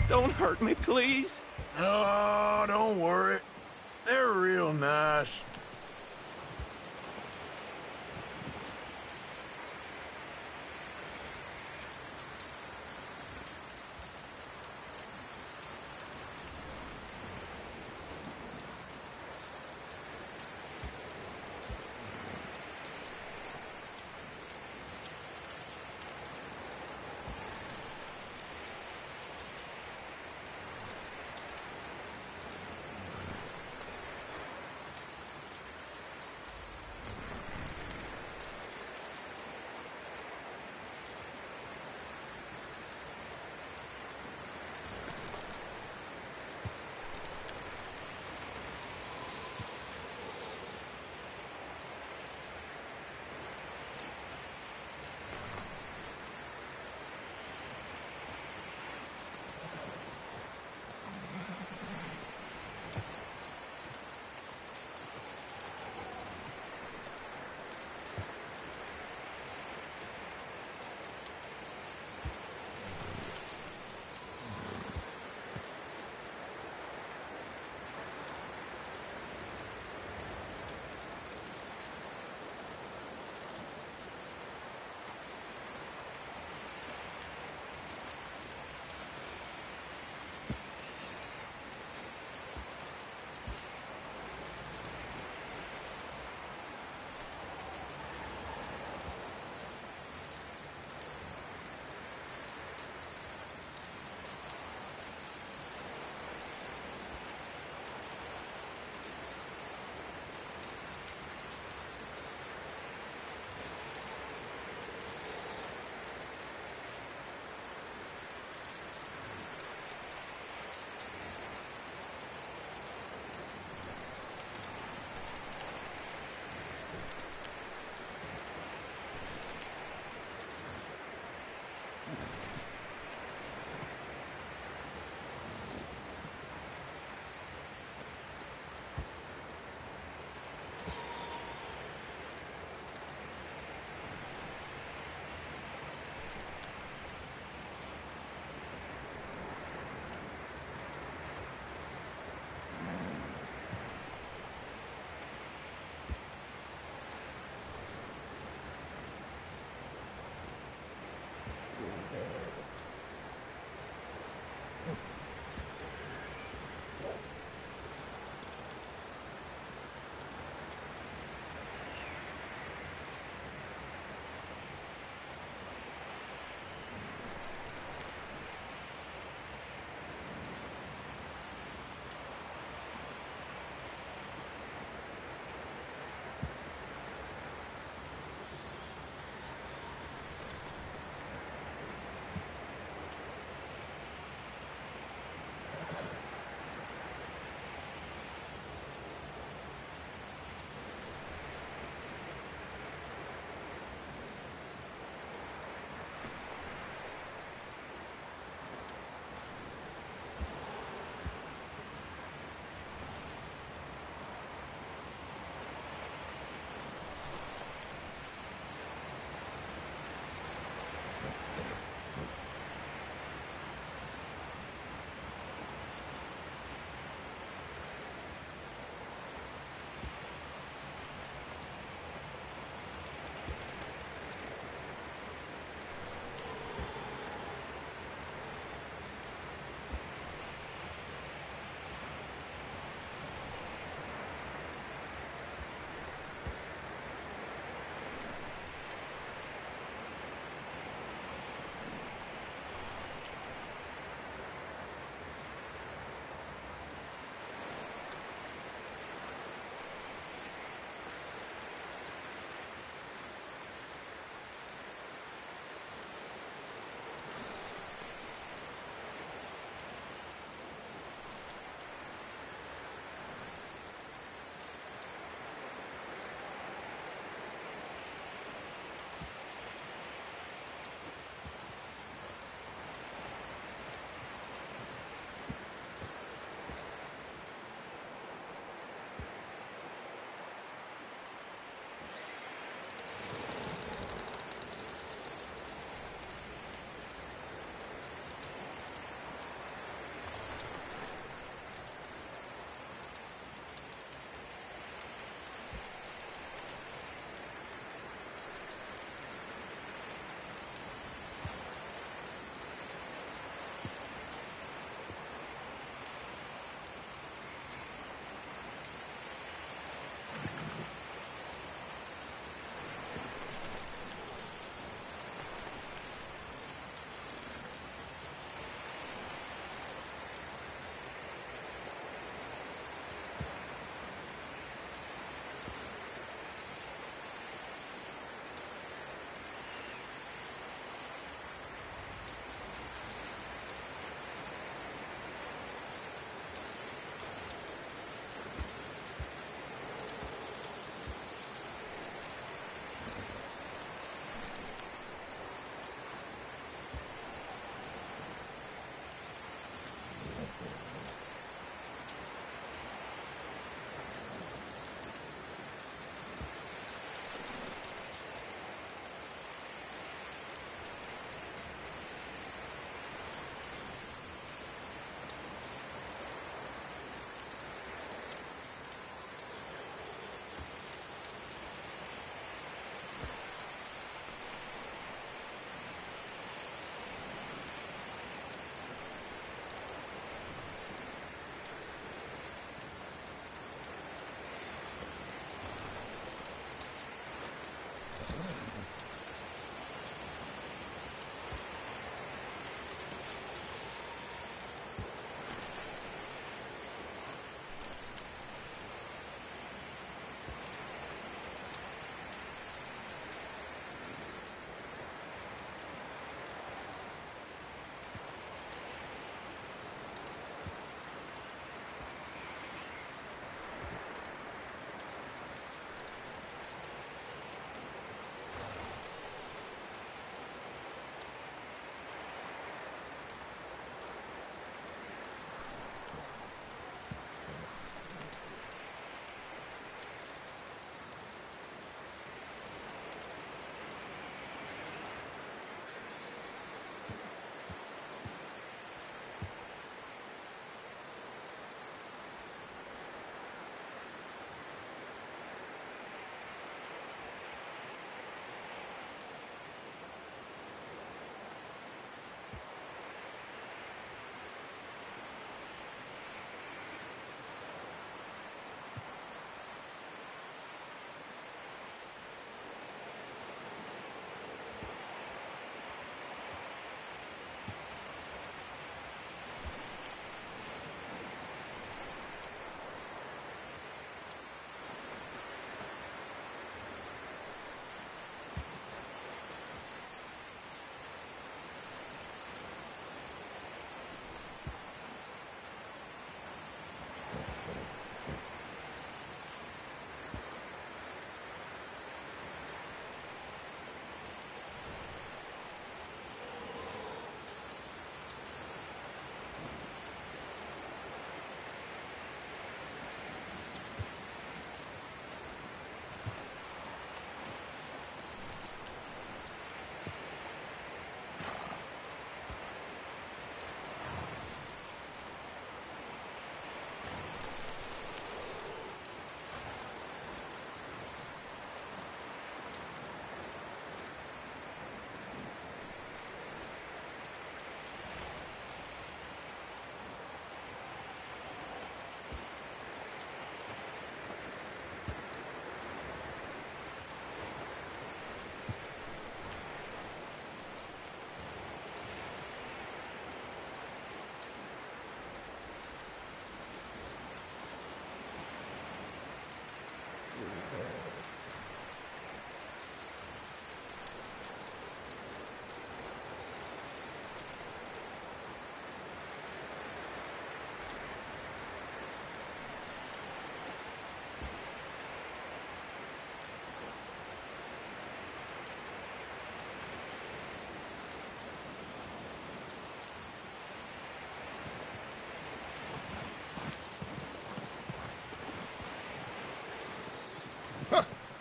Don't hurt me, please. Oh, don't worry. They're real nice.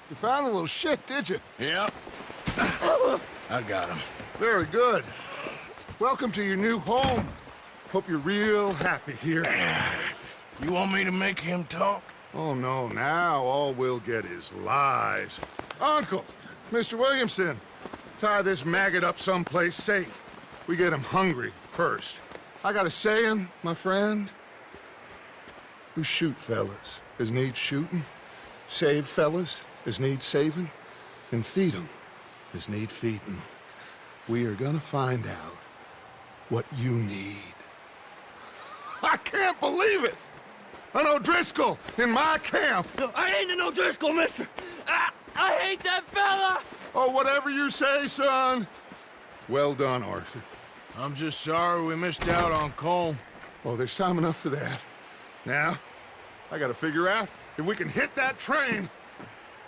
You found a little shit, did you? Yep. I got him. Very good. Welcome to your new home. Hope you're real happy here. You want me to make him talk? Oh, no, now all we'll get is lies. Uncle, Mr. Williamson, tie this maggot up someplace safe. We get him hungry first. I got a saying, my friend. We shoot fellas as need shooting, save fellas as need saving, and feed 'em as need feeding. We are gonna find out what you need. I can't believe it! An O'Driscoll in my camp! I ain't an O'Driscoll, mister! I hate that fella! Oh, whatever you say, son. Well done, Arthur. I'm just sorry we missed out on Cole. Oh, there's time enough for that. Now, I gotta figure out if we can hit that train.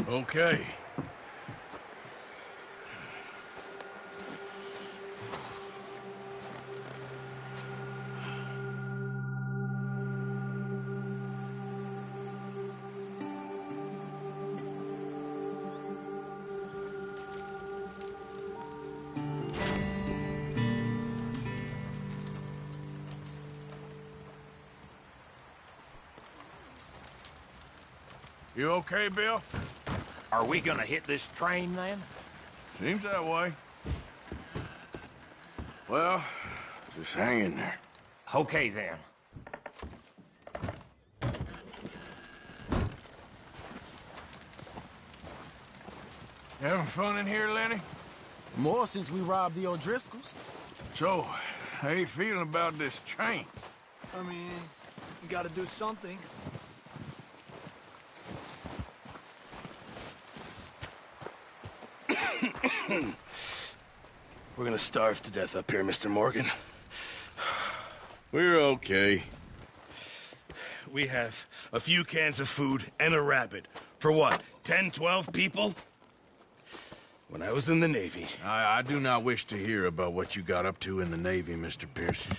Okay. You okay, Bill? Are we gonna hit this train, then? Seems that way. Well, just hang in there. Okay, then. Having fun in here, Lenny? More since we robbed the O'Driscolls. So, how you feeling about this train? I mean, you gotta do something. We're gonna starve to death up here, Mr. Morgan. We're okay. We have a few cans of food and a rabbit. For what, 10, 12 people? When I was in the Navy... I do not wish to hear about what you got up to in the Navy, Mr. Pearson.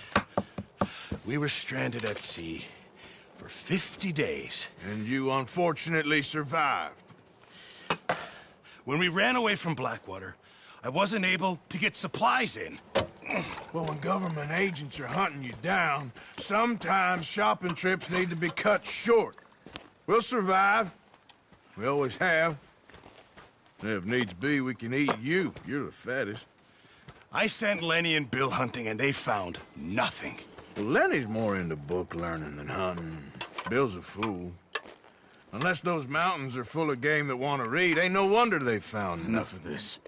We were stranded at sea for 50 days. And you unfortunately survived. When we ran away from Blackwater, I wasn't able to get supplies in. Well, when government agents are hunting you down, sometimes shopping trips need to be cut short. We'll survive. We always have. If needs be, we can eat you. You're the fattest. I sent Lenny and Bill hunting, and they found nothing. Well, Lenny's more into book learning than hunting. Bill's a fool. Unless those mountains are full of game that want to read, ain't no wonder they found Enough of this.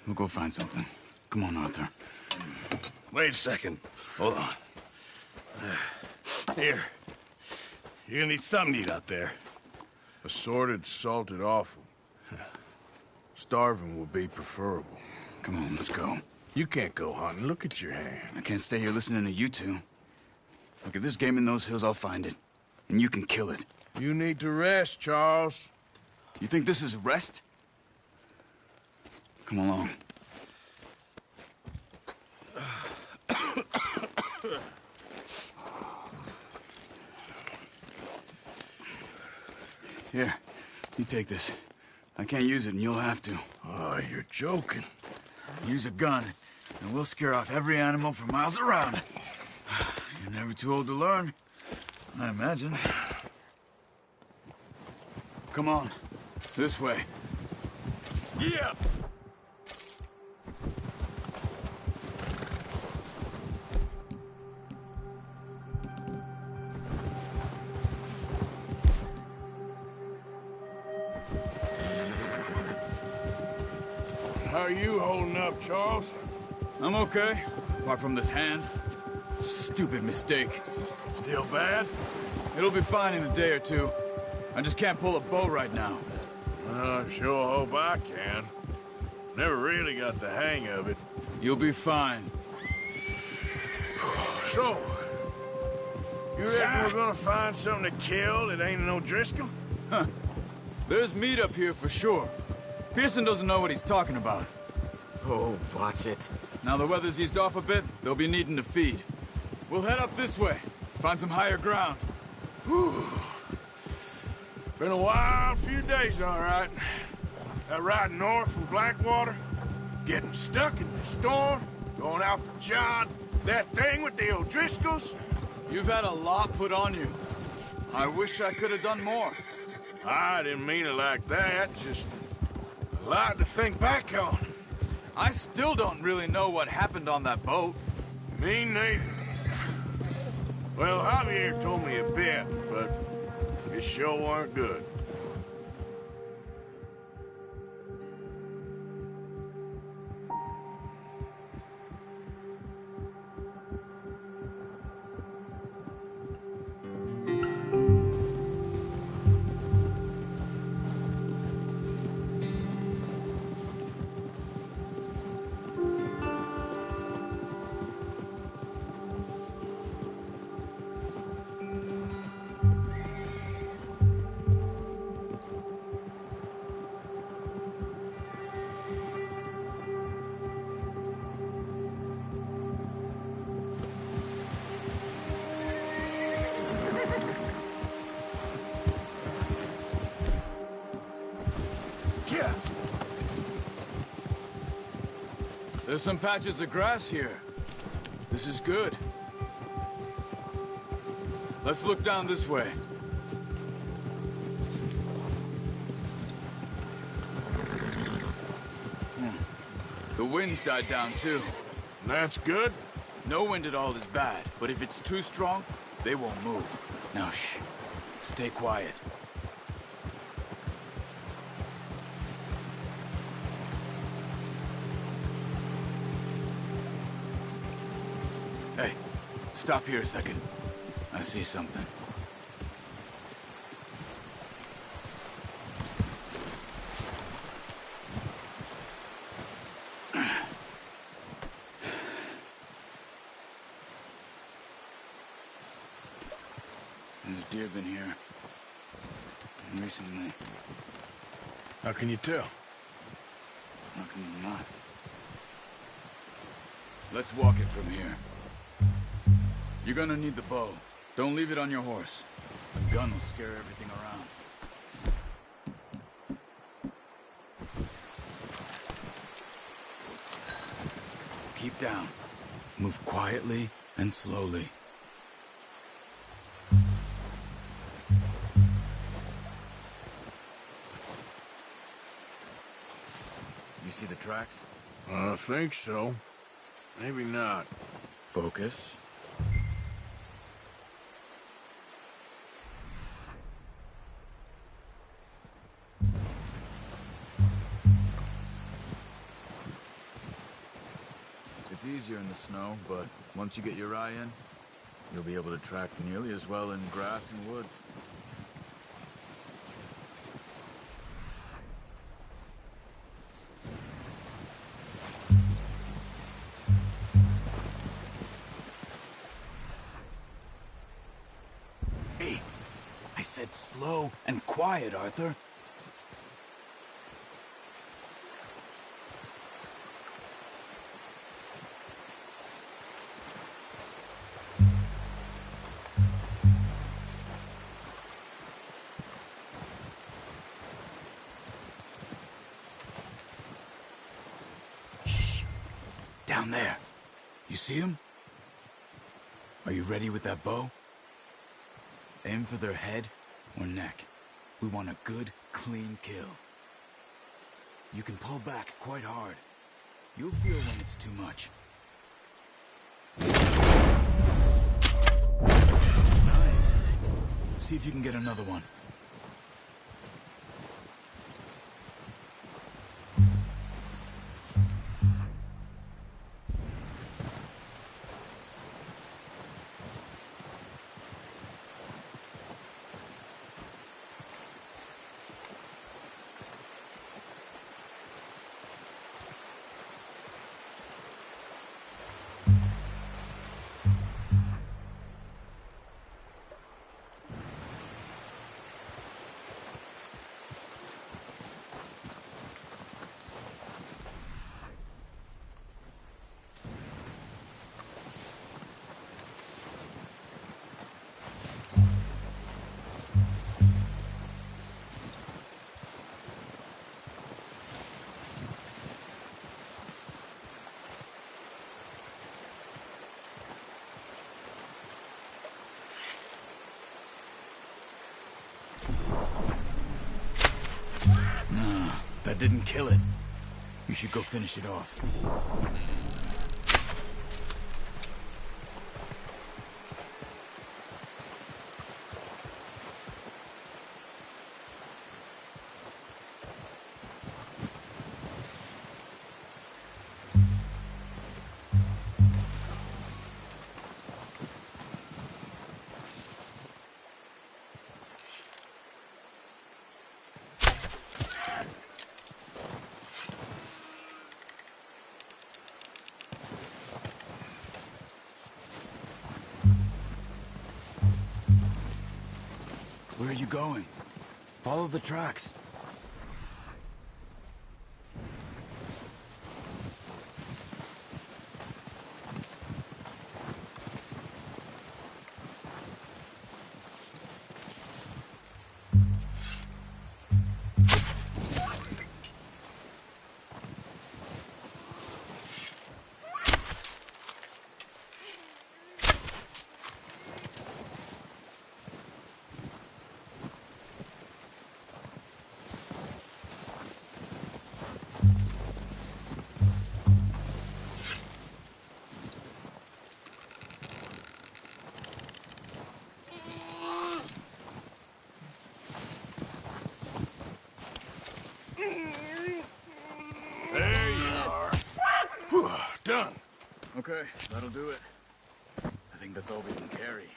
We'll go find something. Come on, Arthur. Wait a second. Hold on. Here. You're gonna need something to eat out there. Assorted, salted offal. Starving will be preferable. Come on, let's go. You can't go hunting. Look at your hand. I can't stay here listening to you two. Look, if there's game in those hills, I'll find it. And you can kill it. You need to rest, Charles. You think this is rest? Come along. Here, you take this. I can't use it, and you'll have to. Oh, you're joking. Use a gun, and we'll scare off every animal for miles around. You're never too old to learn, I imagine. Come on, this way. Yeah! How are you holding up, Charles? I'm okay, apart from this hand. Stupid mistake. Still bad? It'll be fine in a day or two. I just can't pull a bow right now. I sure hope I can. Never really got the hang of it. You'll be fine. So, you reckon we're gonna find something to kill that ain't an O'Driscoll? Huh. There's meat up here for sure. Pearson doesn't know what he's talking about. Oh, watch it. Now the weather's eased off a bit, they'll be needing to feed. We'll head up this way, find some higher ground. Been a wild few days, all right. That ride north from Blackwater, getting stuck in the storm, going out for John, that thing with the O'Driscolls. You've had a lot put on you. I wish I could have done more. I didn't mean it like that, just a lot to think back on. I still don't really know what happened on that boat. Me neither. Well, Javier told me a bit, but it sure weren't good. There's some patches of grass here. This is good. Let's look down this way. The wind's died down too. That's good. No wind at all is bad, but if it's too strong, they won't move. Now shh. Stay quiet. Hey, stop here a second. I see something. There's deer been here. Recently. How can you tell? How can you not? Let's walk it from here. You're gonna need the bow. Don't leave it on your horse. The gun will scare everything around. Keep down. Move quietly and slowly. You see the tracks? I think so. Maybe not. Focus. It's easier in the snow, but once you get your eye in, you'll be able to track nearly as well in grass and woods. Hey, I said slow and quiet, Arthur. Down there. You see him? Are you ready with that bow? Aim for their head or neck. We want a good, clean kill. You can pull back quite hard. You'll feel when it's too much. Nice. See if you can get another one. That didn't kill it. You should go finish it off. Where are you going? Follow the tracks. Okay, that'll do it. I think that's all we can carry.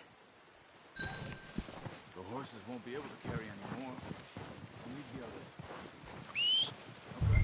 The horses won't be able to carry any more. We need the others. Okay.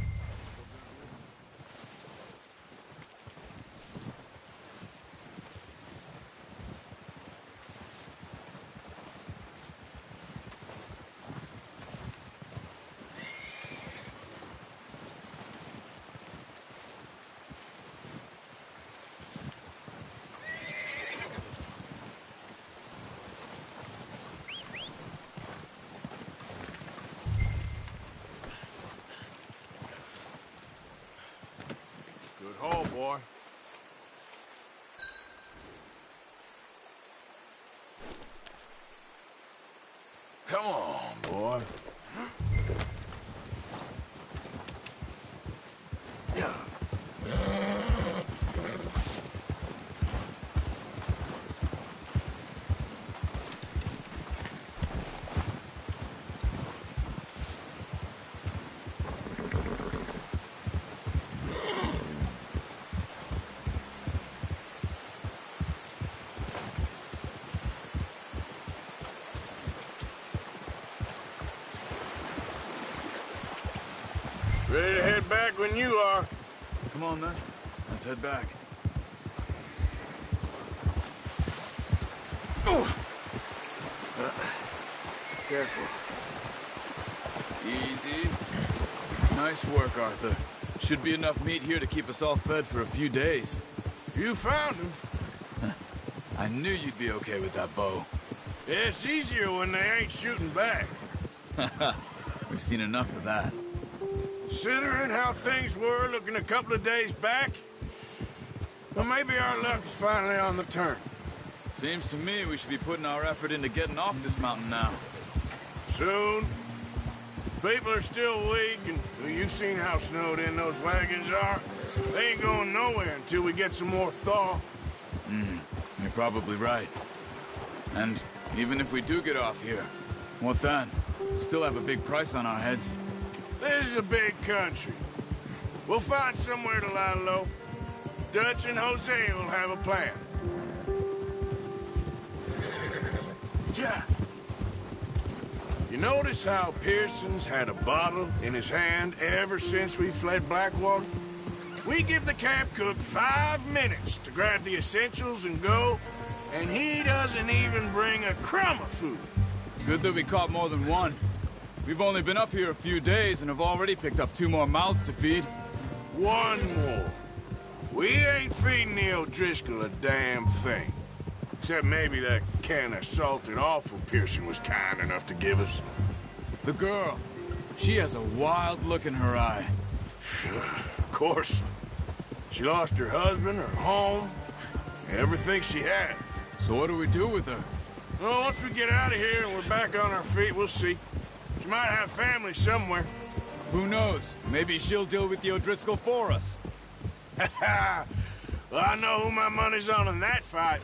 Good haul, boy. Come on, boy. Ready to head back when you are. Come on, then. Let's head back. Careful. Easy. Nice work, Arthur. Should be enough meat here to keep us all fed for a few days. You found him. I knew you'd be okay with that bow. It's easier when they ain't shooting back. We've seen enough of that. Considering how things were looking a couple of days back, well, maybe our luck's finally on the turn. Seems to me we should be putting our effort into getting off this mountain now. Soon. People are still weak, and well, you've seen how snowed in those wagons are. They ain't going nowhere until we get some more thaw. You're probably right. And even if we do get off here, what then? Still have a big price on our heads. This is a big country. We'll find somewhere to lie low. Dutch and Jose will have a plan. Yeah. You notice how Pearson's had a bottle in his hand ever since we fled Blackwater? We give the camp cook 5 minutes to grab the essentials and go, and he doesn't even bring a crumb of food. Good that we caught more than one. We've only been up here a few days and have already picked up 2 more mouths to feed. 1 more. We ain't feeding the O'Driscoll a damn thing. Except maybe that can of salted offal Pearson was kind enough to give us. The girl. She has a wild look in her eye. Of course. She lost her husband, her home, everything she had. So what do we do with her? Well, once we get out of here and we're back on our feet, we'll see. She might have family somewhere. Who knows? Maybe she'll deal with the O'Driscoll for us. Well, I know who my money's on in that fight.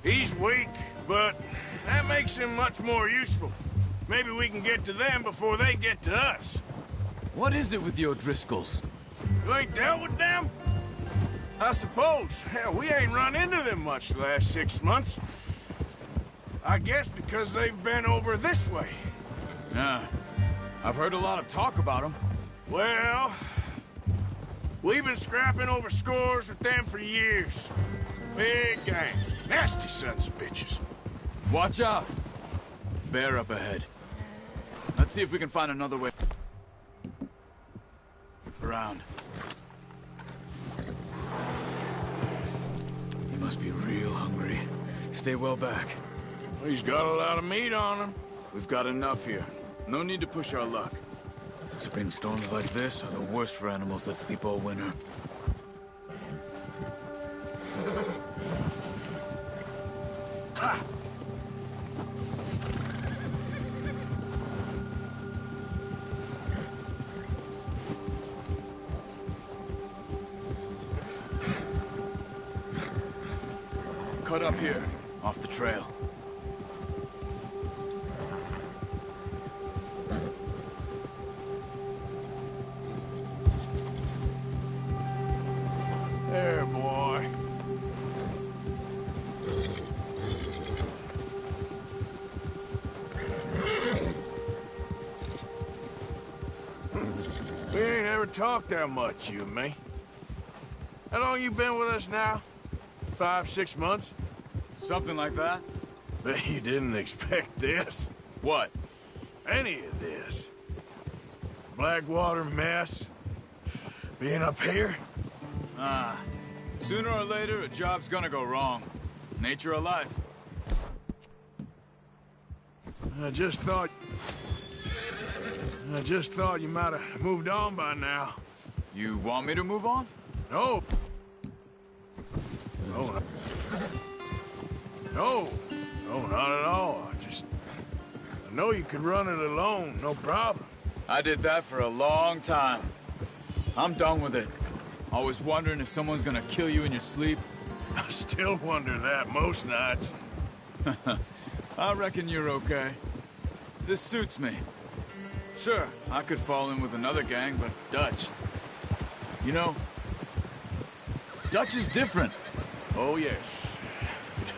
He's weak, but that makes him much more useful. Maybe we can get to them before they get to us. What is it with the O'Driscolls? You ain't dealt with them? I suppose. Hell, we ain't run into them much the last 6 months. I guess because they've been over this way. Yeah. I've heard a lot of talk about them. Well, we've been scrapping over scores with them for years. Big gang. Nasty sons of bitches. Watch out. Bear up ahead. Let's see if we can find another way around. He must be real hungry. Stay well back. He's got a lot of meat on him. We've got enough here. No need to push our luck. Spring storms like this are the worst for animals that sleep all winter. Ha! Cut up here, off the trail. There, boy. talk that much, you and me. How long you been with us now? 5, 6 months? Something like that? Bet you didn't expect this. What? Any of this. Blackwater mess. Being up here. Sooner or later, a job's gonna go wrong. Nature of life. I just thought you might have moved on by now. You want me to move on? No. No. No. No, not at all. I know you could run it alone, no problem. I did that for a long time. I'm done with it. Always wondering if someone's gonna kill you in your sleep. I still wonder that most nights. I reckon you're okay. This suits me. Sure, I could fall in with another gang, but Dutch... You know, Dutch is different. Oh, yes.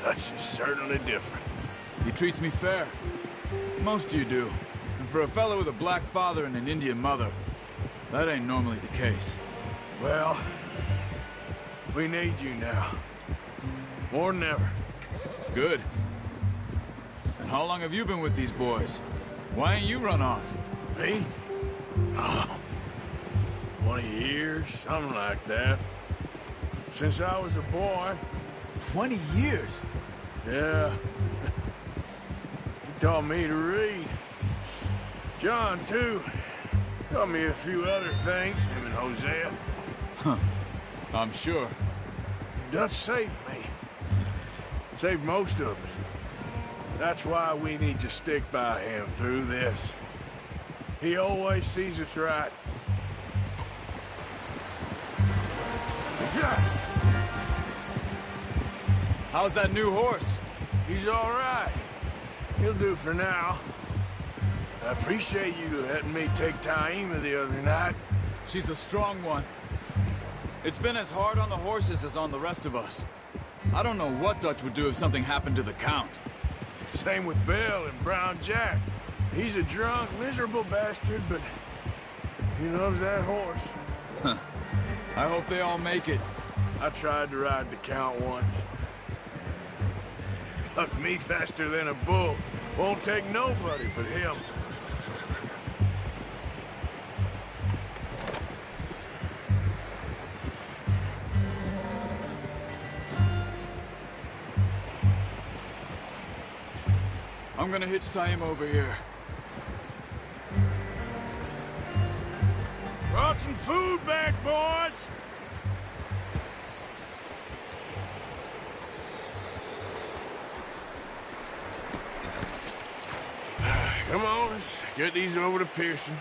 Dutch is certainly different. He treats me fair. Most of you do. And for a fellow with a black father and an Indian mother, that ain't normally the case. Well, we need you now. More than ever. Good. And how long have you been with these boys? Why ain't you run off? Me? Oh, 20 years, something like that. Since I was a boy. 20 years? Yeah. He taught me to read. John, too. Taught me a few other things, him and Hosea. I'm sure. Dutch saved me. Saved most of us. That's why we need to stick by him through this. He always sees us right. How's that new horse? He's all right. He'll do for now. I appreciate you letting me take Taima the other night. She's a strong one. It's been as hard on the horses as on the rest of us. I don't know what Dutch would do if something happened to the Count. Same with Bill and Brown Jack. He's a drunk, miserable bastard, but he loves that horse. I hope they all make it. I tried to ride the Count once. Bucked me faster than a bull. Won't take nobody but him. I'm gonna hitch Taima over here. Brought some food back, boys! Come on, let's get these over to Pearson.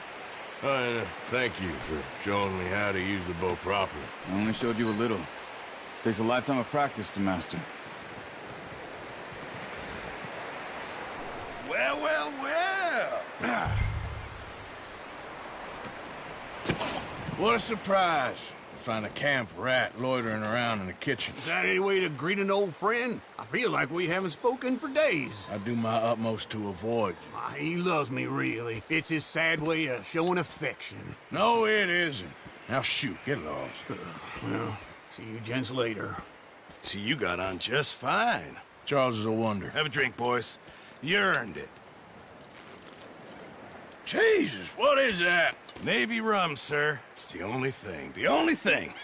And thank you for showing me how to use the bow properly. I only showed you a little. Takes a lifetime of practice to master. Well, well, well! What a surprise. Find a camp rat loitering around in the kitchen. Is that any way to greet an old friend? I feel like we haven't spoken for days. I do my utmost to avoid you. He loves me, really. It's his sad way of showing affection. No, it isn't. Now shoot, get lost. Well, see you gents later. See, you got on just fine. Charles is a wonder. Have a drink, boys. You earned it. Jesus, what is that? Navy rum, sir. It's the only thing. The only thing.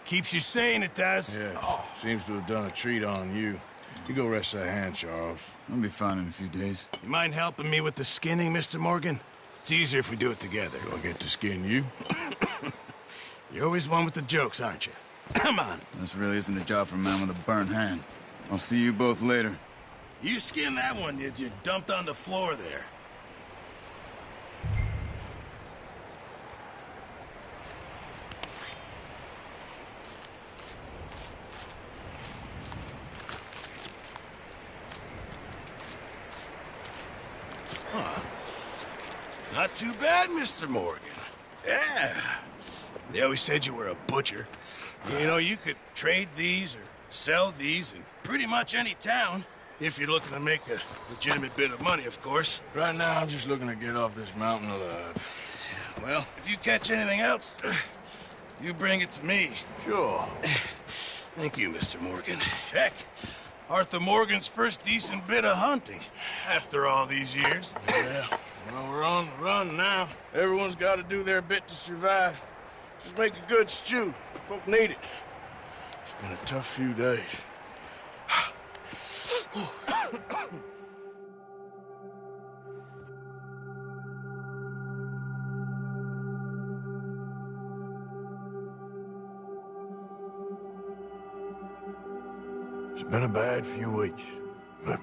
Keeps you sane, it does. Yes, seems to have done a treat on you. You go rest that hand, Charles. I'll be fine in a few days. You mind helping me with the skinning, Mr. Morgan? It's easier if we do it together. Do I get to skin you? You're always one with the jokes, aren't you? Come on. This really isn't a job for a man with a burnt hand. I'll see you both later. You skin that one you dumped on the floor there. Not too bad, Mr. Morgan. Yeah. They always said you were a butcher. You know, you could trade these or sell these in pretty much any town. If you're looking to make a legitimate bit of money, of course. Right now, I'm just looking to get off this mountain alive. Well, if you catch anything else, you bring it to me. Sure. Thank you, Mr. Morgan. Heck, Arthur Morgan's first decent bit of hunting after all these years. Yeah. Well, we're on the run now. Everyone's got to do their bit to survive. Just make a good stew. Folk need it. It's been a tough few days. It's been a bad few weeks, but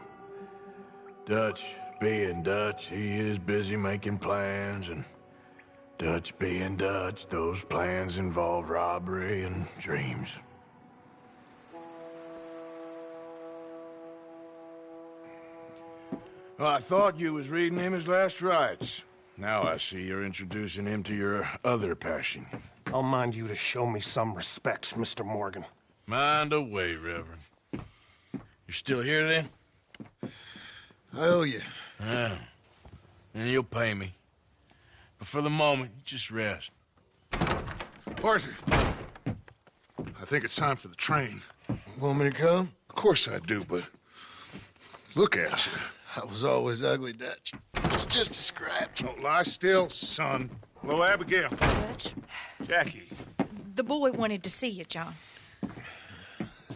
Dutch being Dutch, he is busy making plans, and Dutch being Dutch, those plans involve robbery and dreams. Well, I thought you was reading him his last rites. Now I see you're introducing him to your other passion. I'll mind you to show me some respect, Mr. Morgan. Mind away, Reverend. You're still here, then? I owe you. Yeah. And you'll pay me. But for the moment, just rest. Arthur, I think it's time for the train. Want me to come? Of course I do, but look at you. I was always ugly, Dutch. It's just a scratch. Don't lie still, son. Hello, Abigail. Dutch, Jackie. the boy wanted to see you, John.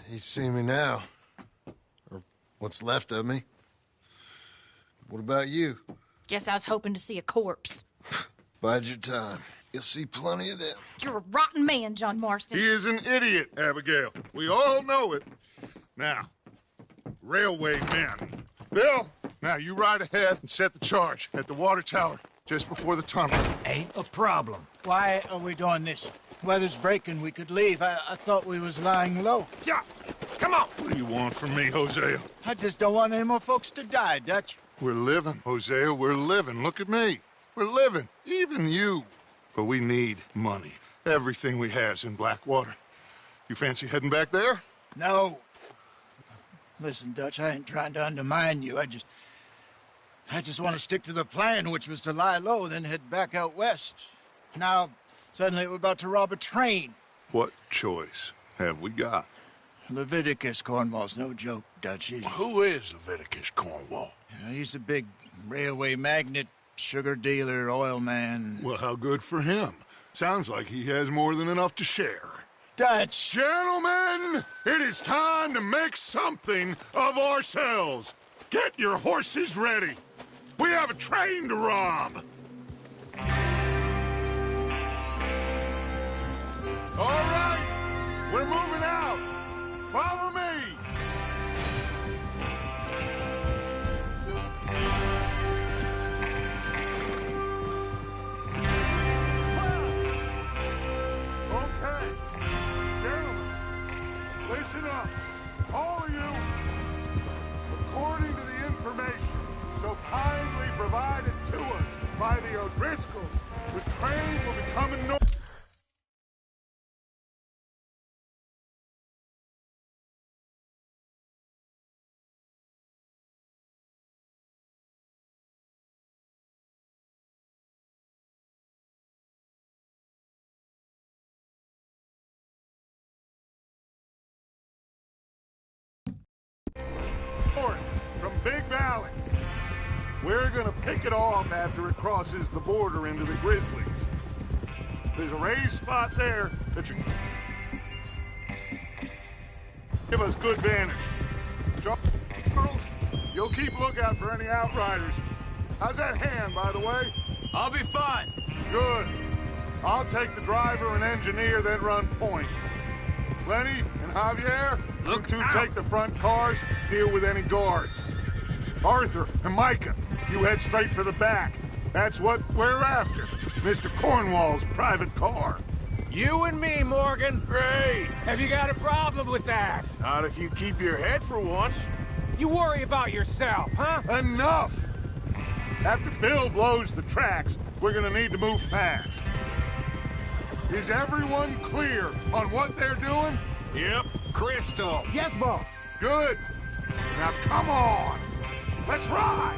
He's seen me now. Or what's left of me. What about you? Guess I was hoping to see a corpse. Bide your time. You'll see plenty of them. You're a rotten man, John Marston. He is an idiot, Abigail. We all know it. Now, railway men. Bill, now you ride ahead and set the charge at the water tower just before the tunnel. Ain't a problem. Why are we doing this? Weather's breaking. We could leave. I thought we was lying low. Yeah, come on. What do you want from me, Hosea? I just don't want any more folks to die, Dutch. We're living, Hosea. We're living. Look at me. We're living. Even you. But we need money. Everything we has in Blackwater. You fancy heading back there? No. Listen, Dutch, I ain't trying to undermine you. I just want to stick to the plan, which was to lie low, then head back out west. Now, suddenly we're about to rob a train. What choice have we got? Leviticus Cornwall's no joke, Dutch. Who is Leviticus Cornwall? He's a big railway magnate, sugar dealer, oil man. Well, how good for him. Sounds like he has more than enough to share. Dutch! Gentlemen, it is time to make something of ourselves. Get your horses ready. We have a train to rob. All right, we're moving out. Follow me. Okay, gentlemen, listen up. All of you, according to the information so kindly provided to us by the O'Driscolls, the train will be coming north. From Big Valley. We're gonna pick it off after it crosses the border into the Grizzlies. There's a raised spot there that you give us good vantage. Charles, you'll keep lookout for any outriders. How's that hand, by the way? I'll be fine. Good. I'll take the driver and engineer, then run point. Lenny and Javier, you two take the front cars, deal with any guards. Arthur and Micah, you head straight for the back. That's what we're after. Mr. Cornwall's private car. You and me, Morgan. Great. Have you got a problem with that? Not if you keep your head for once. You worry about yourself, huh? Enough! After Bill blows the tracks, we're gonna need to move fast. Is everyone clear on what they're doing? Yep. Crystal. Yes, boss. Good. Now come on. Let's ride.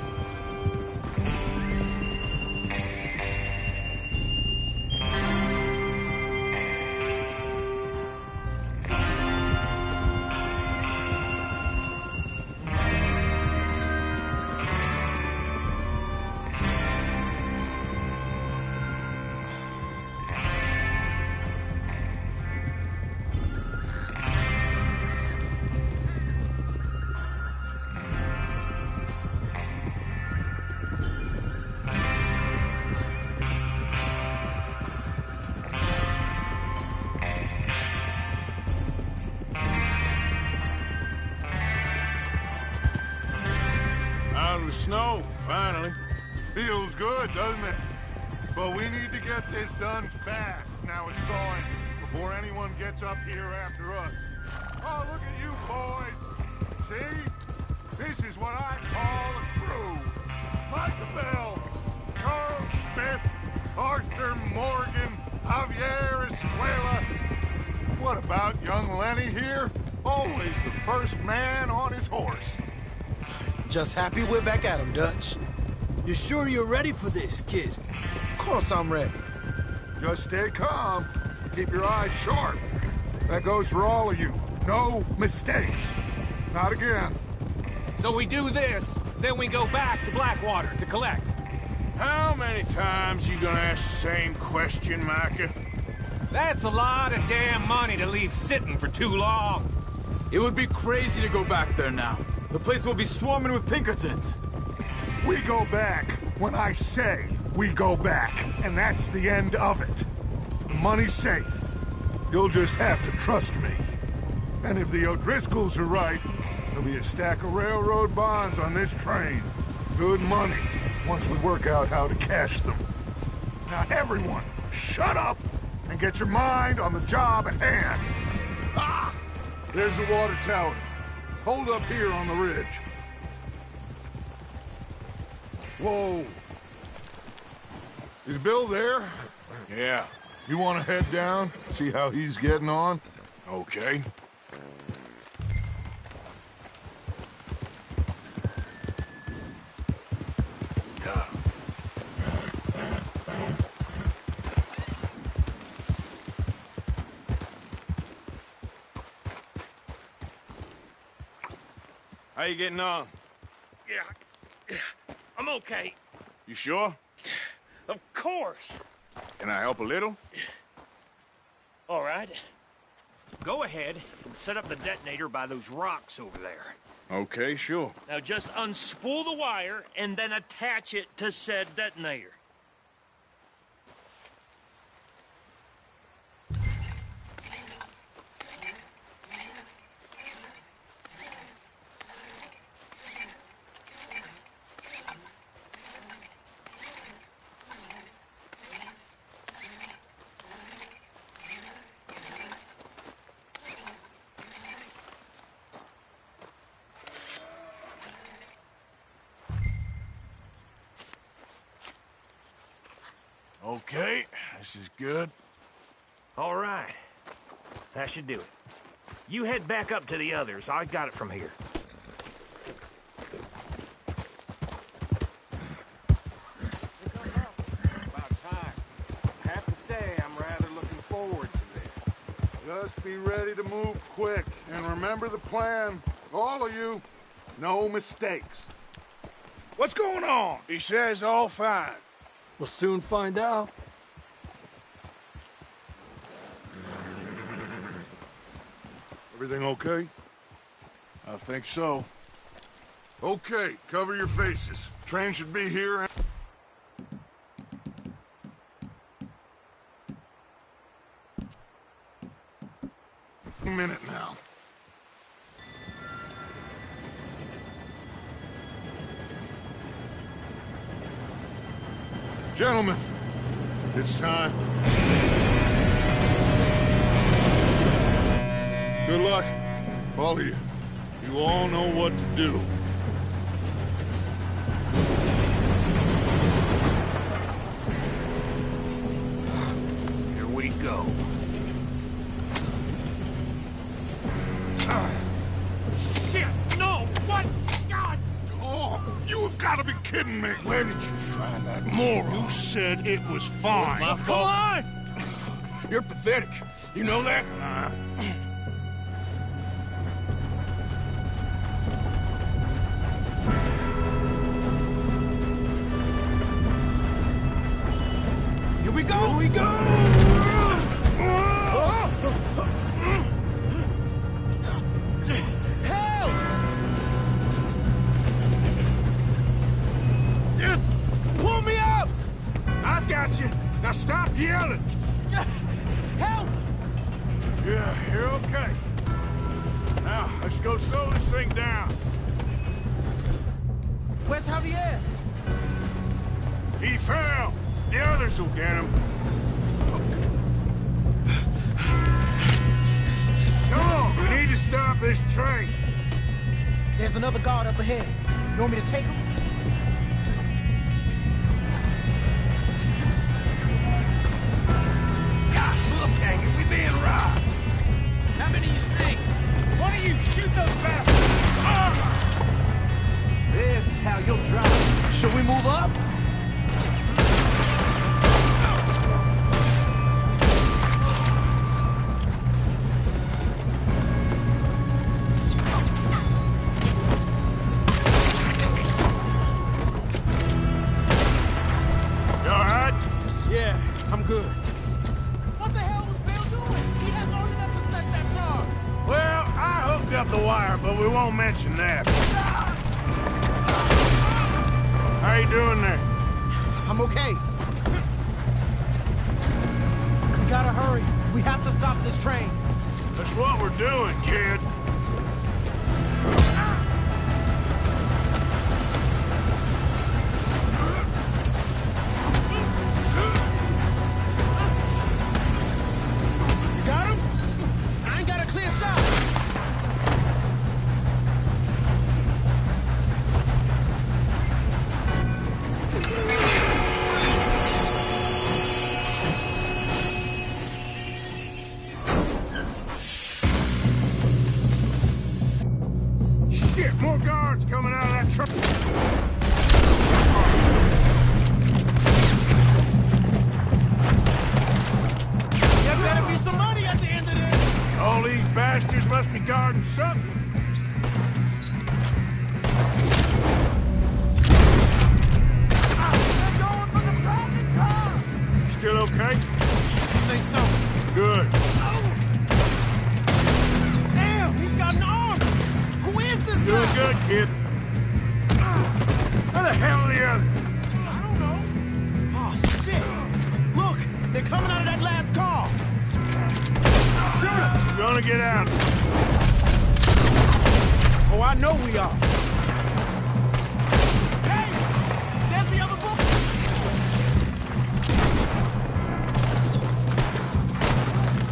the snow, finally. Feels good, doesn't it? But we need to get this done fast. Now it's thawing before anyone gets up here after us. Oh, look at you boys. See? This is what I call a crew. Micah Bell, Charles Smith, Arthur Morgan, Javier Escuela. What about young Lenny here? Always the first man on his horse. Just happy we're back at him, Dutch. You sure you're ready for this, kid? Of course I'm ready. Just stay calm. Keep your eyes sharp. That goes for all of you. No mistakes. Not again. So we do this, then we go back to Blackwater to collect. How many times you gonna ask the same question, Micah? That's a lot of damn money to leave sitting for too long. It would be crazy to go back there now. The place will be swarming with Pinkertons. We go back when I say we go back, and that's the end of it. The money's safe. You'll just have to trust me. And if the O'Driscolls are right, there'll be a stack of railroad bonds on this train. Good money, once we work out how to cash them. Now everyone, shut up and get your mind on the job at hand. Ah! There's the water tower. Hold up here on the ridge. Whoa. Is Bill there? Yeah. You want to head down, see how he's getting on? Okay. How you getting on? Yeah, I'm okay. You sure? Of course. Can I help a little? All right. Go ahead and set up the detonator by those rocks over there. Okay, sure. Now just unspool the wire and then attach it to said detonator. Okay, this is good. All right. That should do it. You head back up to the others. I got it from here. About time. I have to say, I'm rather looking forward to this. Just be ready to move quick. And remember the plan. All of you, no mistakes. What's going on? He says all fine. We'll soon find out. Everything okay? I think so. Okay, cover your faces. Train should be here. A minute now. Gentlemen, it's time. Good luck, all of you. You all know what to do. Here we go. Shit! No! What? God! Oh, you have got to be kidding me. Where did you find that moron? You said it was fine. My Come fault. on! You're pathetic. You know that? Here we go! Here we go! Help! Pull me up! I've got you. Now stop yelling. Help! Yeah, you're okay. Now, let's go slow this thing down. Where's Javier? He fell! The others will get him. Come on, we need to stop this train. There's another guard up ahead. You want me to take him? God, look, dang it, we being robbed. How many you see? Why don't you shoot those bastards? This is how you'll drive. Should we move up? You alright? Yeah, I'm good. What the hell was Bill doing? He had long enough to set that charge. Well, I hooked up the wire, but we won't mention that. How you doing there? I'm okay. We gotta hurry. We have to stop this train. That's what we're doing, kid. You got him? I ain't got a clear shot. Shit, more guards coming out of that truck. There better be some money at the end of this. All these bastards must be guarding something. They're going for the private car. Still okay? Think so. Good. Damn, he's got an arm. Who is this Doing guy? good, kid. Where the hell are the others? I don't know. Oh, shit. Look, they're coming out of that last car. We're gonna get out. Oh, I know we are. Hey, there's the other book.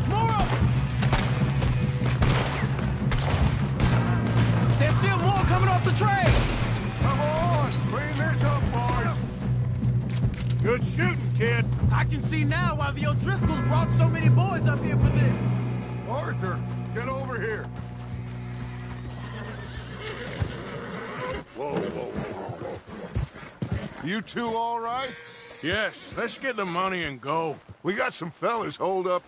More of them. There's still more coming off the train. Come on, clean this up, boys. Good shooting, kid. I can see now why the O'Driscolls brought so many boys up here for this. Arthur, get over here. Whoa, whoa, whoa, whoa. You two all right? Yes, let's get the money and go. We got some fellas holed up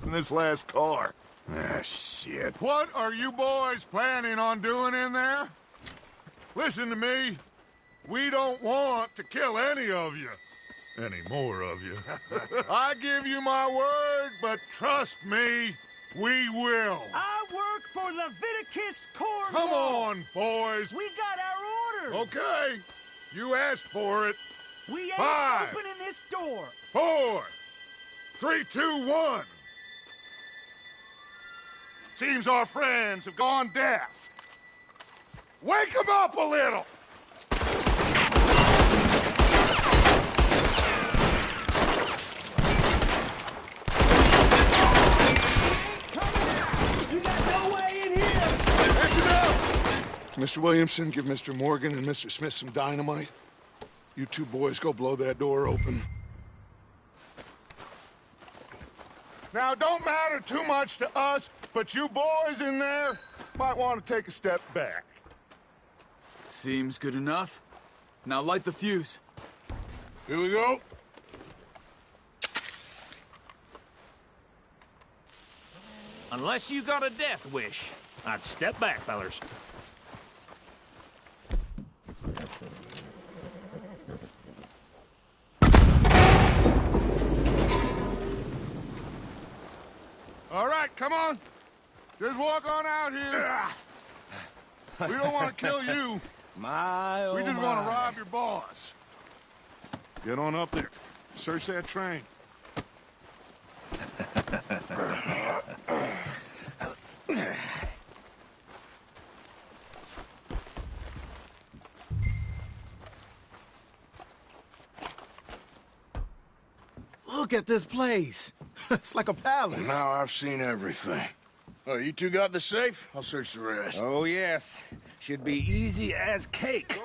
in this last car. Ah, shit. What are you boys planning on doing in there? Listen to me. We don't want to kill any of you. Any more of you. I give you my word, but trust me, we will. I work for Leviticus Corps. Come on, boys. We got our orders. Okay. You asked for it. We ain't 5, opening this door. 4, 3, 2, 1. Seems our friends have gone deaf. Wake them up a little. You got no way in here. That's enough! Mr. Williamson, give Mr. Morgan and Mr. Smith some dynamite. You two boys go blow that door open. Now, don't matter too much to us, but you boys in there might want to take a step back. Seems good enough. Now light the fuse. Here we go. Unless you got a death wish, I'd step back, fellers. All right, come on. Just walk on out here. We don't want to kill you. My, oh We just my. want to rob your boss. Get on up there. Search that train. Look at this place. It's like a palace. Now I've seen everything. Oh, you two got the safe? I'll search the rest. Oh, yes. Should be easy as cake.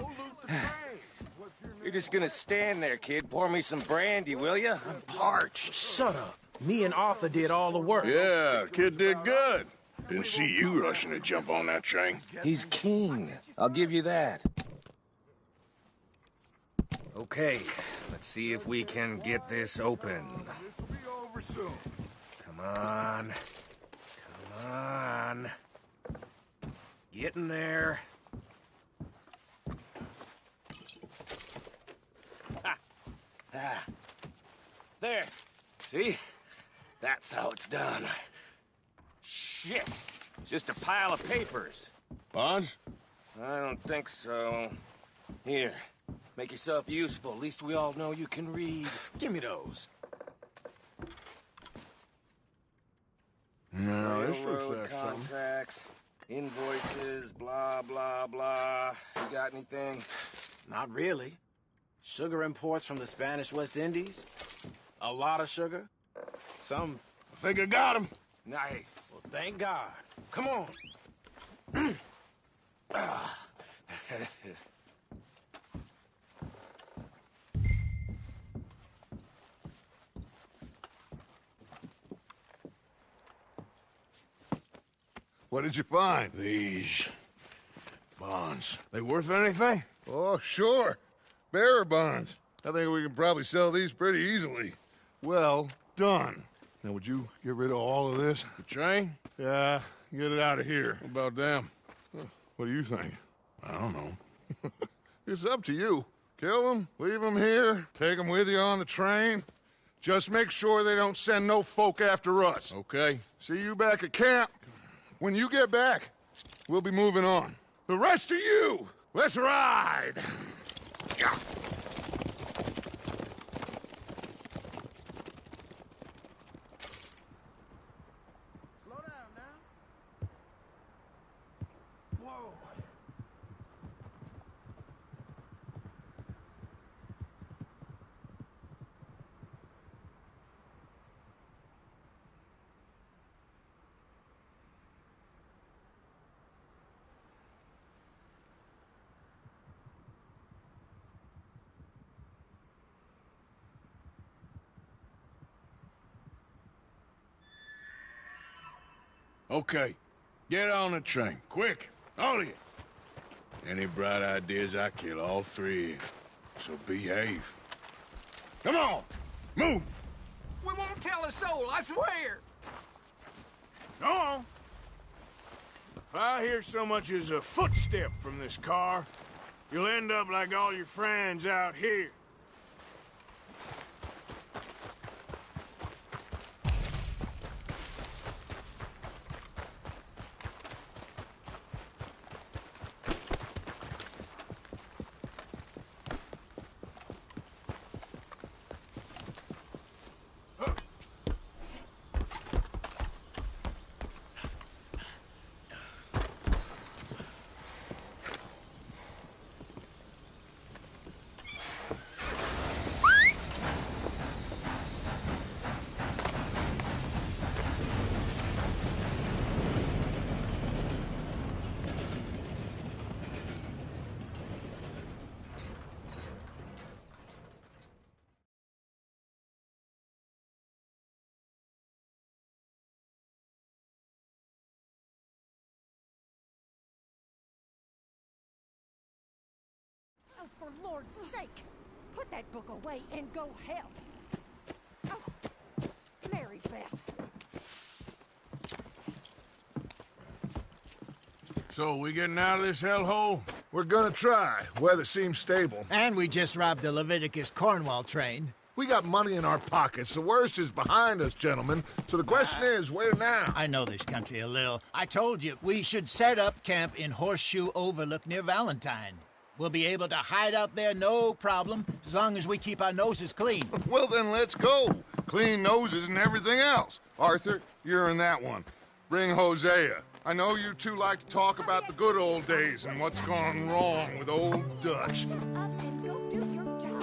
You're just gonna stand there, kid. Pour me some brandy, will you? I'm parched. Shut up. Me and Arthur did all the work. Yeah, kid did good. Didn't see you rushing to jump on that train. He's keen. I'll give you that. Okay, let's see if we can get this open. Come on. Come on. Get in there. Ha. Ah. There. See? That's how it's done. Shit. It's just a pile of papers. Bonds? I don't think so. Here. Make yourself useful. At least we all know you can read. Give me those. No, this looks Railroad like something. contracts, invoices, blah, blah, blah. You got anything? Not really. Sugar imports from the Spanish West Indies. A lot of sugar. Some. I think I got him. Nice. Well, thank God. Come on. What did you find? These bonds. They worth anything? Oh, sure. Bearer bonds. I think we can probably sell these pretty easily. Well done. Now, would you get rid of all of this? The train? Yeah, get it out of here. What about them? What do you think? I don't know. It's up to you. Kill them, leave them here, take them with you on the train. Just make sure they don't send no folk after us. Okay. See you back at camp. When you get back, we'll be moving on. The rest of you, let's ride! Slow down now. Whoa. Okay. Get on the train. Quick. All of you. Any bright ideas, I kill all three of you. So behave. Come on! Move! We won't tell a soul, I swear. Go on! If I hear so much as a footstep from this car, you'll end up like all your friends out here. Oh, for Lord's sake, put that book away and go help. Oh, Mary Beth. So, we getting out of this hellhole? We're gonna try. Weather seems stable. And we just robbed the Leviticus Cornwall train. We got money in our pockets. The worst is behind us, gentlemen. So the question is, where now? I know this country a little. I told you, we should set up camp in Horseshoe Overlook near Valentine. We'll be able to hide out there no problem, as long as we keep our noses clean. Well, then let's go. Clean noses and everything else. Arthur, you're in that one. Bring Hosea. I know you two like to talk about the good old days and what's gone wrong with old Dutch. Up and go do your job.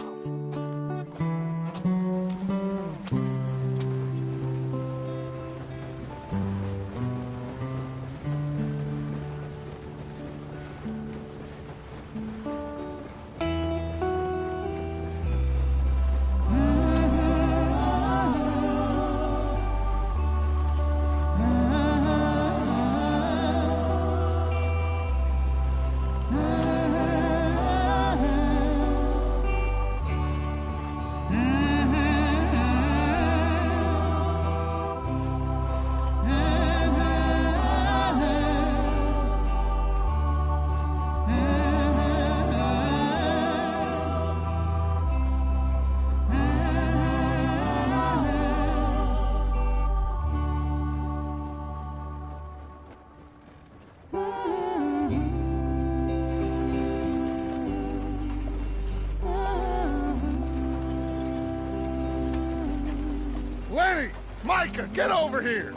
Micah, get over here!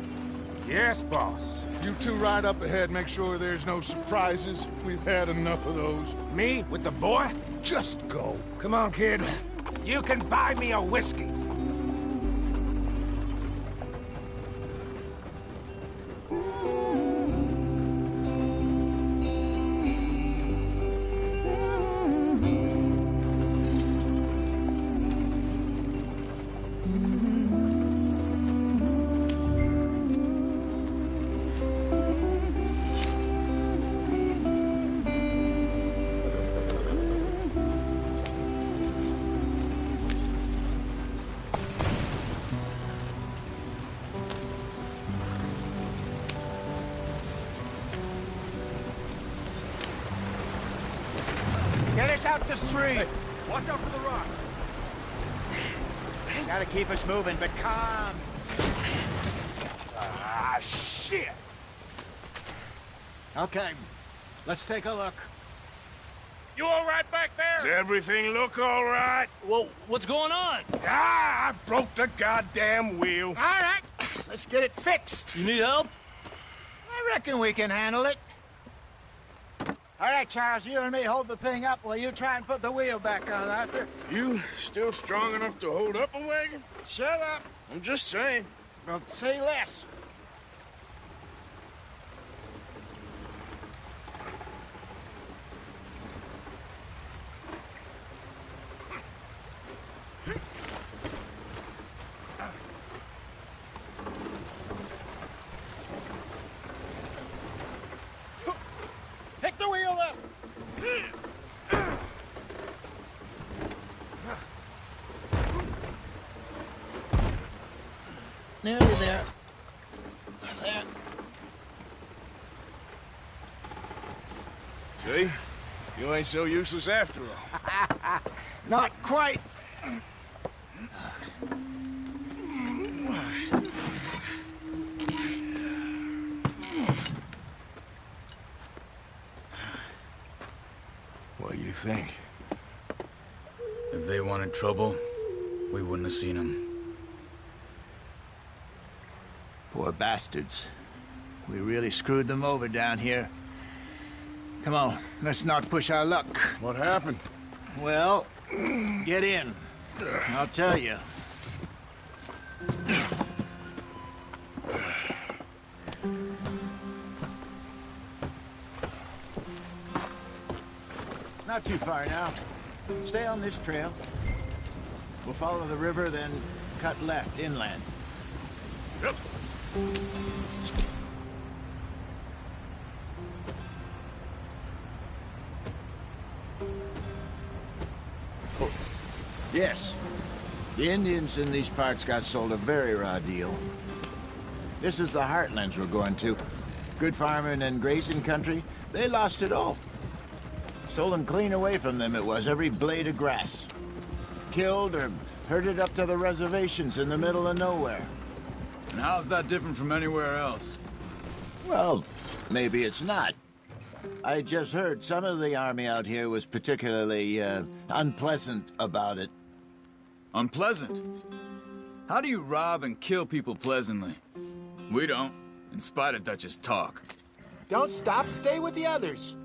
Yes, boss. You two ride up ahead, make sure there's no surprises. We've had enough of those. Me with the boy? Just go. Come on, kid. You can buy me a whiskey. Get us out the street. Hey, watch out for the rock. Gotta keep us moving, but calm. Ah, shit! Okay, let's take a look. You all right back there? Does everything look all right? Well, what's going on? Ah, I broke the goddamn wheel. All right, let's get it fixed. You need help? I reckon we can handle it. All right, Charles, you and me hold the thing up while you try and put the wheel back on, Arthur. You still strong enough to hold up a wagon? Shut up. I'm just saying. Well, say less. Pick the wheel up. Nearly there. There. See? You ain't so useless after all. Not quite. What do you think? If they wanted trouble, we wouldn't have seen them. Poor bastards. We really screwed them over down here. Come on, let's not push our luck. What happened? Well, get in. I'll tell you. Not too far now. Stay on this trail. We'll follow the river, then cut left inland. Yep. Oh, yes. The Indians in these parts got sold a very raw deal. This is the heartlands we're going to. Good farming and grazing country. They lost it all. Stolen clean away from them it was, every blade of grass. Killed or herded up to the reservations in the middle of nowhere. And how's that different from anywhere else? Well, maybe it's not. I just heard some of the army out here was particularly, unpleasant about it. Unpleasant? How do you rob and kill people pleasantly? We don't, in spite of Dutch's talk. Don't stop, stay with the others.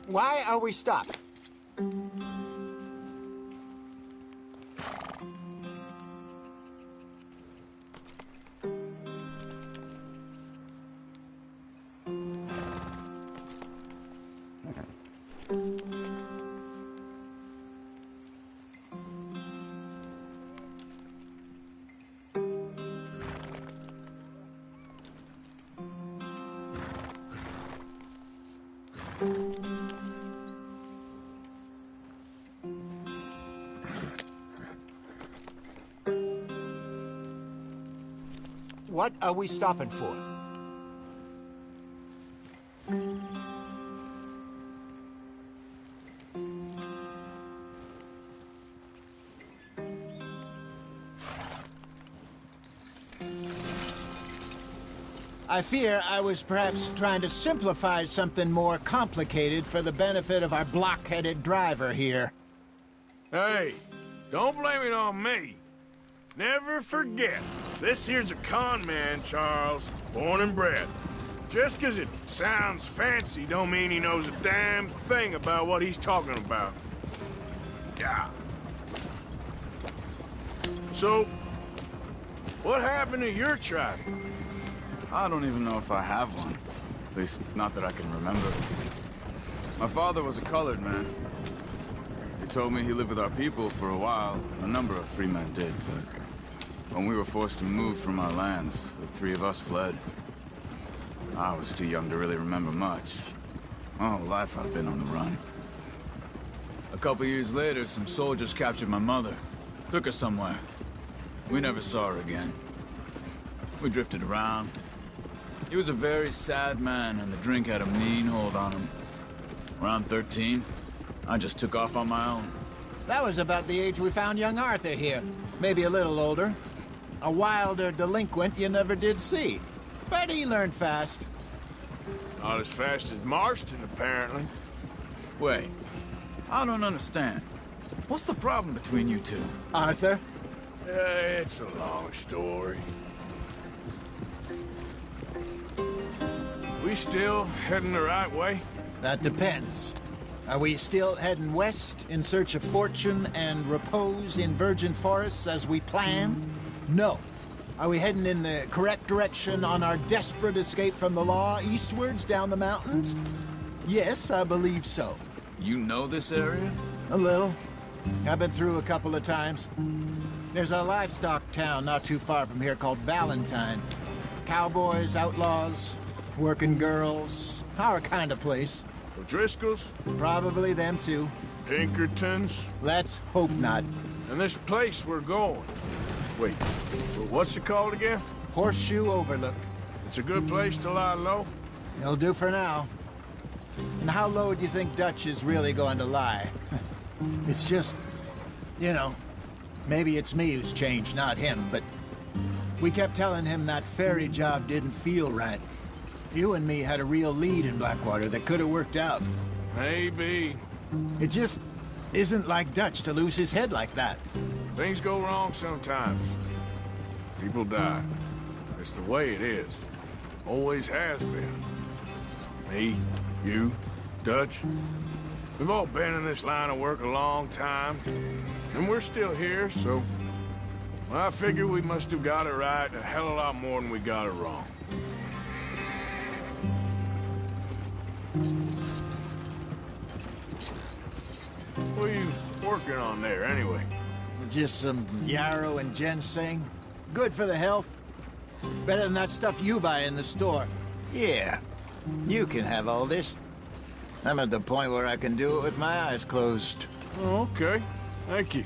Why are we stopped? What are we stopping for? I fear I was perhaps trying to simplify something more complicated for the benefit of our blockheaded driver here. Hey, don't blame it on me. Never forget, this here's a con man, Charles, born and bred. Just 'cause it sounds fancy don't mean he knows a damn thing about what he's talking about. Yeah. So, what happened to your tribe? I don't even know if I have one. At least, not that I can remember. My father was a colored man. He told me he lived with our people for a while. A number of free men did, but when we were forced to move from our lands, the three of us fled. I was too young to really remember much. My whole life I've been on the run. A couple years later, some soldiers captured my mother. Took her somewhere. We never saw her again. We drifted around. He was a very sad man, and the drink had a mean hold on him. Around 13, I just took off on my own. That was about the age we found young Arthur here. Maybe a little older. A wilder delinquent you never did see. But he learned fast. Not as fast as Marston, apparently. Wait, I don't understand. What's the problem between you two? Arthur? It's a long story. We still heading the right way? That depends. Are we still heading west in search of fortune and repose in virgin forests as we planned? No. Are we heading in the correct direction on our desperate escape from the law eastwards down the mountains? Yes, I believe so. You know this area? A little. I've been through a couple of times. There's a livestock town not too far from here called Valentine. Cowboys, outlaws, working girls, our kind of place. O'Driscoll's? Probably them too. Pinkertons? Let's hope not. And this place we're going. Wait, what's it called again? Horseshoe Overlook. It's a good place to lie low? It'll do for now. And how low do you think Dutch is really going to lie? It's just, you know, maybe it's me who's changed, not him, but we kept telling him that ferry job didn't feel right. You and me had a real lead in Blackwater that could have worked out. Maybe. It just isn't like Dutch to lose his head like that. Things go wrong sometimes. People die. It's the way it is. Always has been. Me, you, Dutch. We've all been in this line of work a long time. And we're still here, so... well, I figure we must have got it right a hell of a lot more than we got it wrong. What are you working on there, anyway? Just some yarrow and ginseng. Good for the health. Better than that stuff you buy in the store. Yeah, you can have all this. I'm at the point where I can do it with my eyes closed. Oh, okay. Thank you.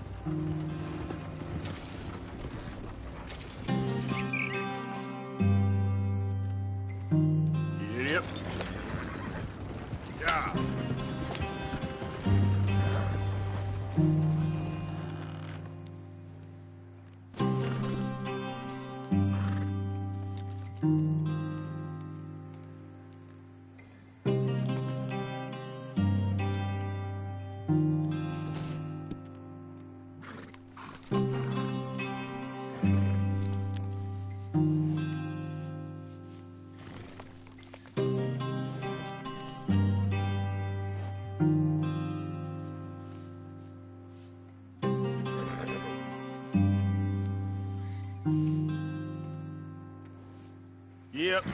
Yep. Yeah. Yep.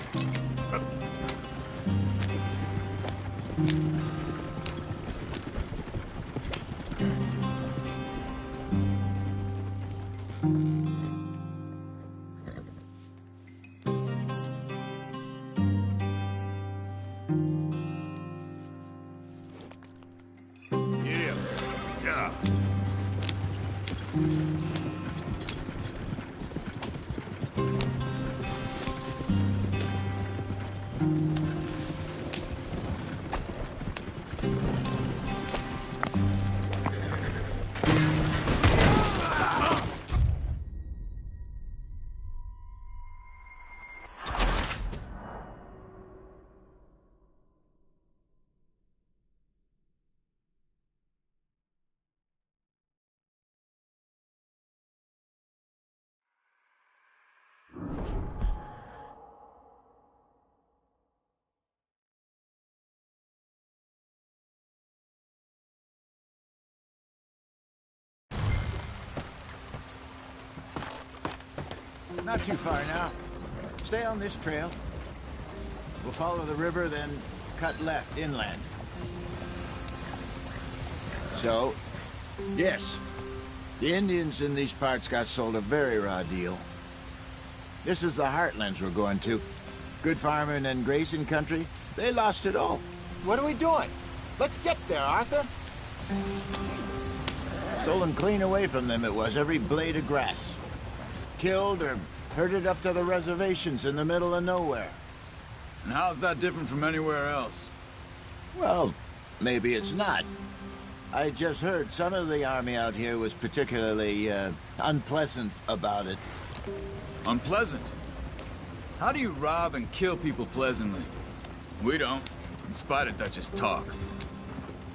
job. Not too far now. Stay on this trail. We'll follow the river, then cut left inland. So, yes, the Indians in these parts got sold a very raw deal. This is the heartlands we're going to. Good farming and grazing country. They lost it all. What are we doing? Let's get there, Arthur. Stolen clean away from them it was, every blade of grass. Killed or herded up to the reservations in the middle of nowhere. And how's that different from anywhere else? Well, maybe it's not. I just heard some of the army out here was particularly, unpleasant about it. Unpleasant? How do you rob and kill people pleasantly? We don't, in spite of Dutch's talk.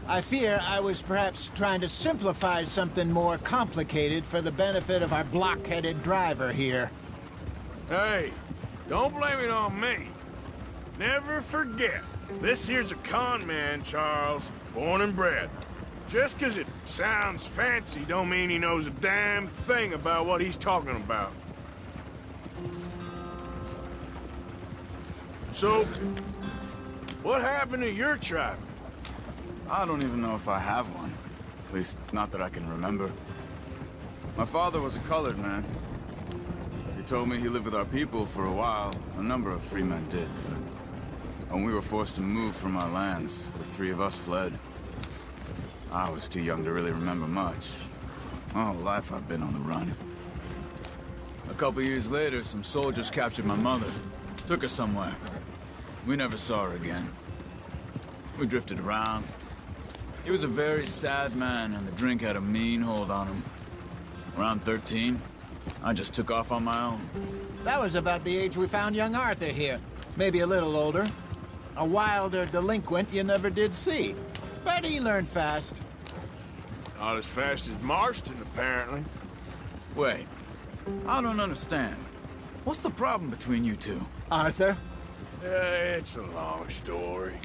I fear I was perhaps trying to simplify something more complicated for the benefit of our block-headed driver here. Hey, don't blame it on me. Never forget, this here's a con man, Charles, born and bred. Just 'cause it sounds fancy don't mean he knows a damn thing about what he's talking about. So, what happened to your tribe? I don't even know if I have one. At least, not that I can remember. My father was a colored man. He told me he lived with our people for a while. A number of free men did, but when we were forced to move from our lands, the three of us fled. I was too young to really remember much. My whole life I've been on the run. A couple years later, some soldiers captured my mother. Took her somewhere. We never saw her again. We drifted around. He was a very sad man, and the drink had a mean hold on him. Around 13, I just took off on my own. That was about the age we found young Arthur here. Maybe a little older. A wilder delinquent you never did see. But he learned fast. Not as fast as Marston, apparently. Wait, I don't understand. What's the problem between you two? Arthur? It's a long story.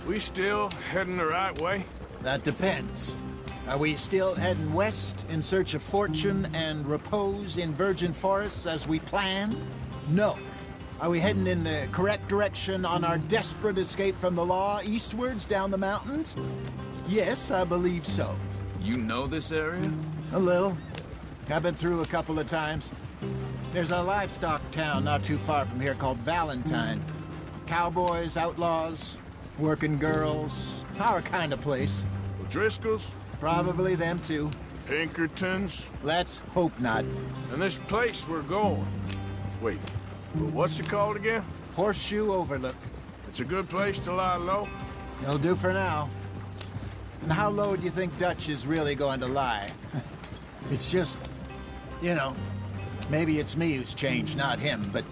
We still heading the right way? That depends. Are we still heading west in search of fortune and repose in virgin forests as we planned? No. Are we heading in the correct direction on our desperate escape from the law eastwards down the mountains? Yes, I believe so. You know this area? A little. I've been through a couple of times. There's a livestock town not too far from here called Valentine. Cowboys, outlaws, working girls, our kind of place. O'Driscoll's? Probably them too. Pinkertons? Let's hope not. And this place we're going. Wait, what's it called again? Horseshoe Overlook. It's a good place to lie low? It'll do for now. And how low do you think Dutch is really going to lie? It's just, you know, maybe it's me who's changed, not him, but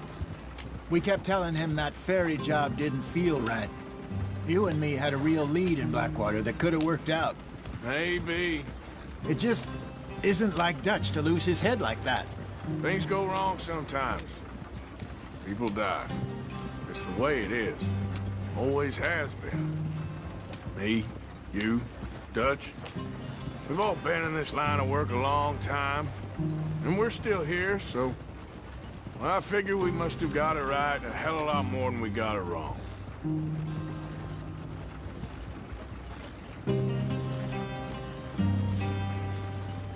we kept telling him that ferry job didn't feel right. You and me had a real lead in Blackwater that could have worked out. Maybe. It just isn't like Dutch to lose his head like that. Things go wrong sometimes. People die. It's the way it is. Always has been. Me, you, Dutch. We've all been in this line of work a long time. And we're still here, so... Well, I figure we must have got it right a hell of a lot more than we got it wrong.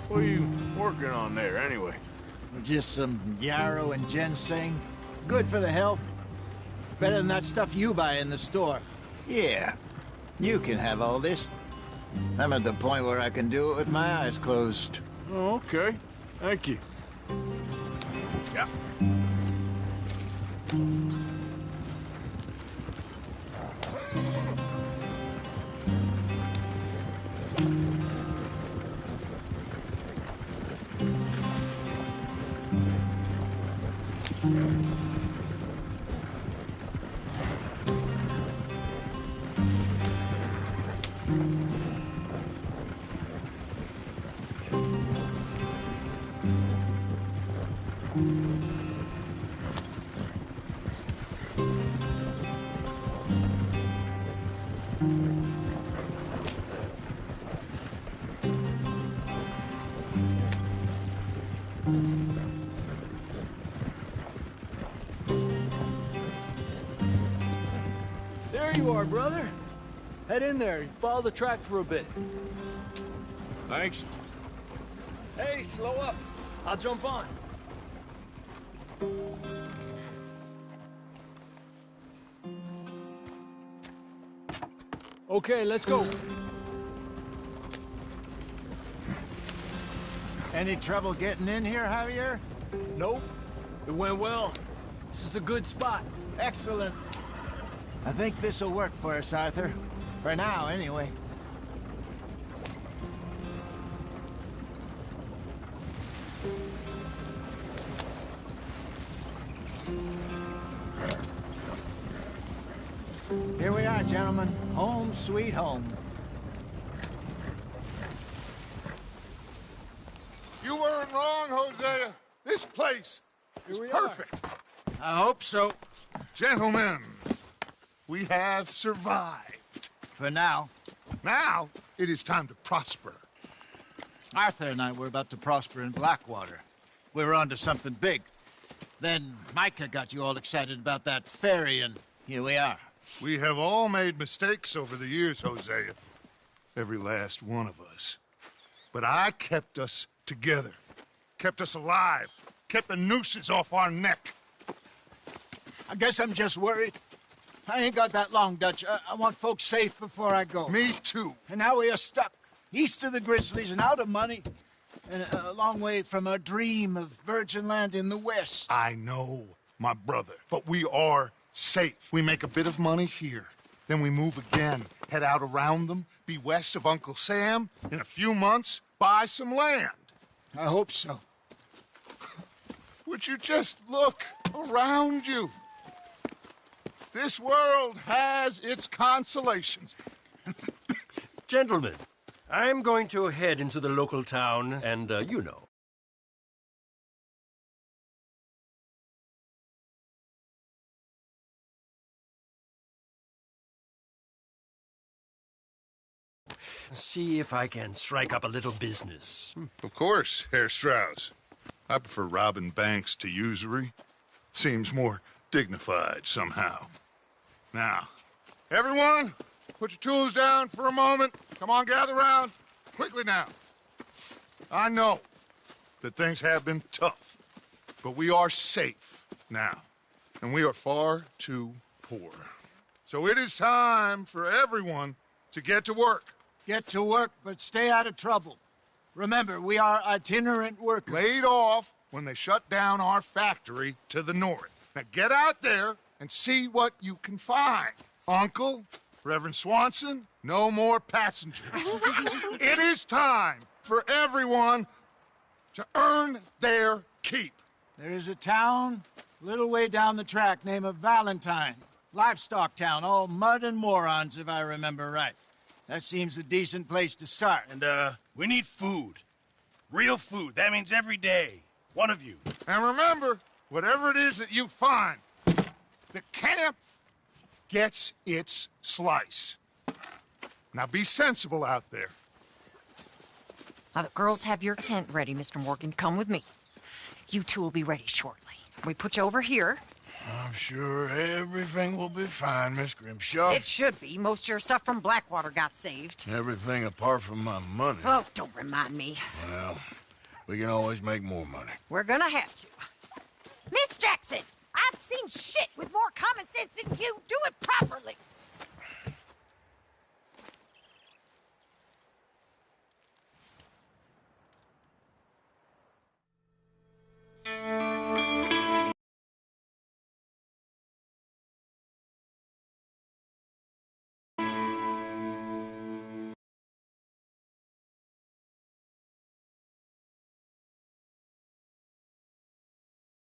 What are you working on there, anyway? Just some yarrow and ginseng. Good for the health. Better than that stuff you buy in the store. Yeah, you can have all this. I'm at the point where I can do it with my eyes closed. Oh, okay. Thank you. Yeah. There you are, brother. Head in there. Follow the track for a bit. Thanks. Hey, slow up. I'll jump on. Okay, let's go. Any trouble getting in here, Javier? Nope. It went well. This is a good spot. Excellent. I think this'll work for us, Arthur. For now, anyway. Here we are, gentlemen. Home sweet home. You weren't wrong, Hosea. This place is perfect. I hope so. Gentlemen, we have survived. For now. Now, it is time to prosper. Arthur and I were about to prosper in Blackwater. We were onto something big. Then Micah got you all excited about that ferry, and here we are. We have all made mistakes over the years, Hosea. Every last one of us. But I kept us together. Kept us alive. Kept the nooses off our neck. I guess I'm just worried. I ain't got that long, Dutch. I want folks safe before I go. Me too. And now we are stuck, east of the Grizzlies and out of money, and a long way from our dream of virgin land in the west. I know, my brother, but we are safe. We make a bit of money here, then we move again, head out around them, be west of Uncle Sam, in a few months, buy some land. I hope so. Would you just look around you? This world has its consolations. Gentlemen, I'm going to head into the local town and, you know, see if I can strike up a little business. Of course, Herr Strauss. I prefer robbing banks to usury. Seems more dignified somehow. Now, everyone, put your tools down for a moment. Come on, gather round. Quickly now. I know that things have been tough, but we are safe now, and we are far too poor. So it is time for everyone to get to work. Get to work, but stay out of trouble. Remember, we are itinerant workers. Laid off when they shut down our factory to the north. Now get out there and see what you can find. Uncle, Reverend Swanson, no more passengers. It is time for everyone to earn their keep. There is a town a little way down the track named Valentine. Livestock town, all mud and morons, if I remember right. That seems a decent place to start. And, we need food. Real food. That means every day. One of you. And remember, whatever it is that you find, the camp gets its slice. Now be sensible out there. Now, the girls have your tent ready, Mr. Morgan. Come with me. You two will be ready shortly. We put you over here. I'm sure everything will be fine, Miss Grimshaw. It should be. Most of your stuff from Blackwater got saved. Everything apart from my money. Oh, don't remind me. Well, we can always make more money. We're gonna have to. Miss Jackson, I've seen shit with more common sense than you. Do it